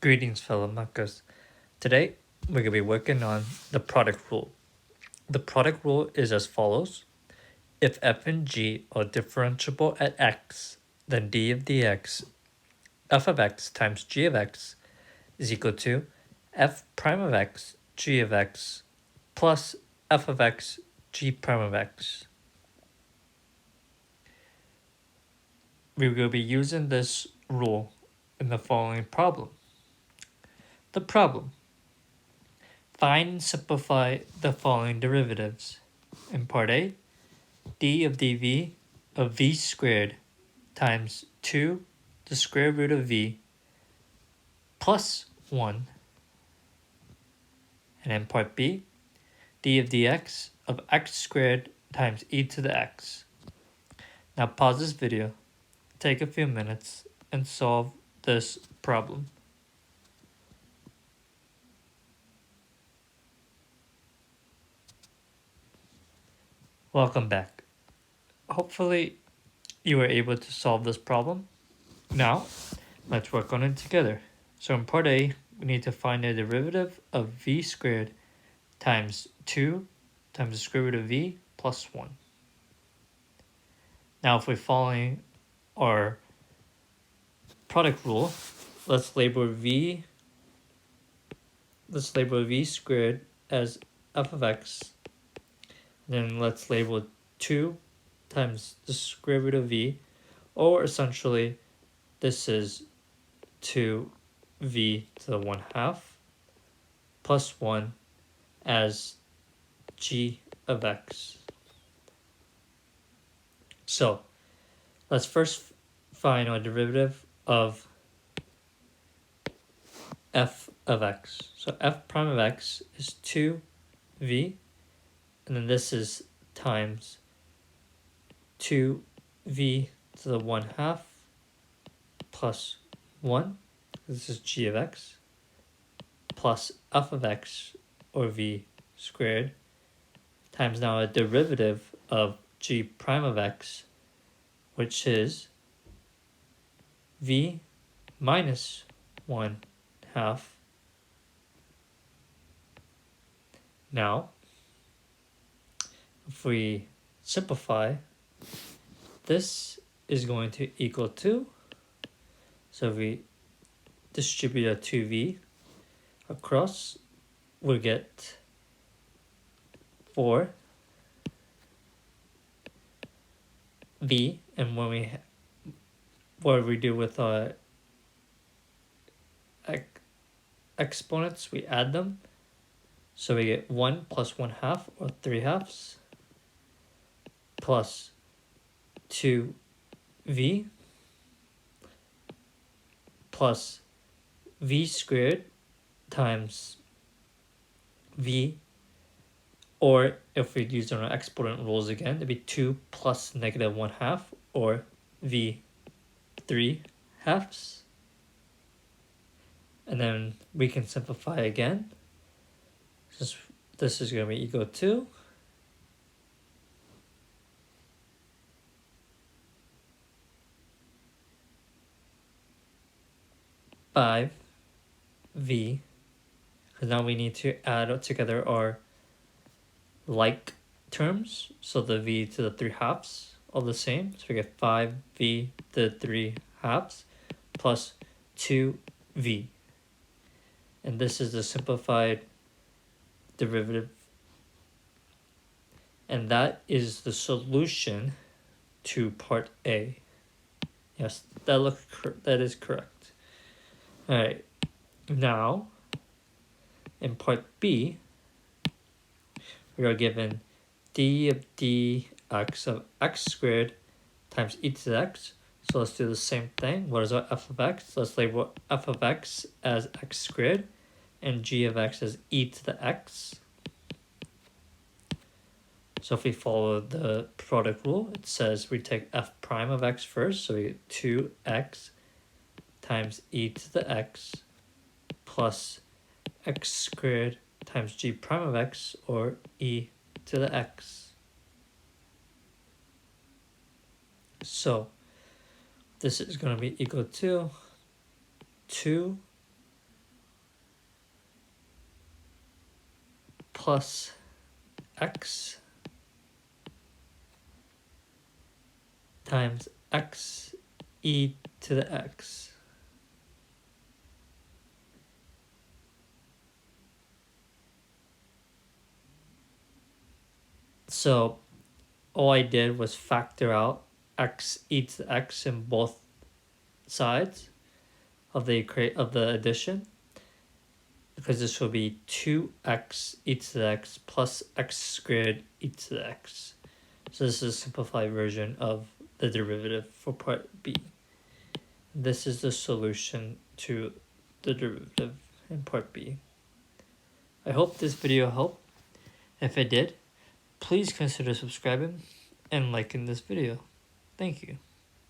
Greetings, fellow muckers. Today, we're going to be working on the product rule. The product rule is as follows. If f and g are differentiable at x, then d of dx, f of x times g of x is equal to f prime of x, g of x, plus f of x, g prime of x. We will be using this rule in the following problem. The problem. Find and simplify the following derivatives. In part A, d of dv of v squared times 2 the square root of v plus 1. And in part B, d of dx of x squared times e to the x. Now pause this video, take a few minutes, and solve this problem. Welcome back. Hopefully you were able to solve this problem. Now, let's work on it together. So in part A, we need to find the derivative of v squared times 2 times the square root of v plus 1. Now if we're following our product rule, let's label v squared as f of x. Then let's label 2 times the square root of v, or essentially this is 2v to the 1/2 plus 1 as g of x. So let's first find our derivative of f of x. So f prime of x is 2v, and then this is times 2v to the 1/2 plus 1, this is g of x, plus f of x, or v squared, times now a derivative of g prime of x, which is v minus 1/2. Now, if we simplify, this is going to equal to, so if we distribute a 2v across, we get 4v, and when what we do with our exponents, we add them, so we get 1 plus 1/2, or 3/2, plus 2v plus v squared times v, or if we use our exponent rules again, it'd be 2 plus negative 1/2, or v 3/2. And then we can simplify again. This is going to be equal to 5v, because now we need to add together our like terms, so the v to the 3/2 are the same, so we get 5v to the 3/2 plus 2v, and this is the simplified derivative, and that is the solution to part A. Yes, that is correct. All right, now in part B, we are given d of dx of x squared times e to the x. So let's do the same thing. What is our f of x? Let's label f of x as x squared and g of x as e to the x. So if we follow the product rule, it says we take f prime of x first, so we get 2x times e to the x plus x squared times g prime of x, or e to the x. So this is going to be equal to 2 plus x times x e to the x. So all I did was factor out x e to the x in both sides of the addition, because this will be 2x e to the x plus x squared e to the x. So this is a simplified version of the derivative for part B. This is the solution to the derivative in part B. I hope this video helped. If it did, please consider subscribing and liking this video. Thank you.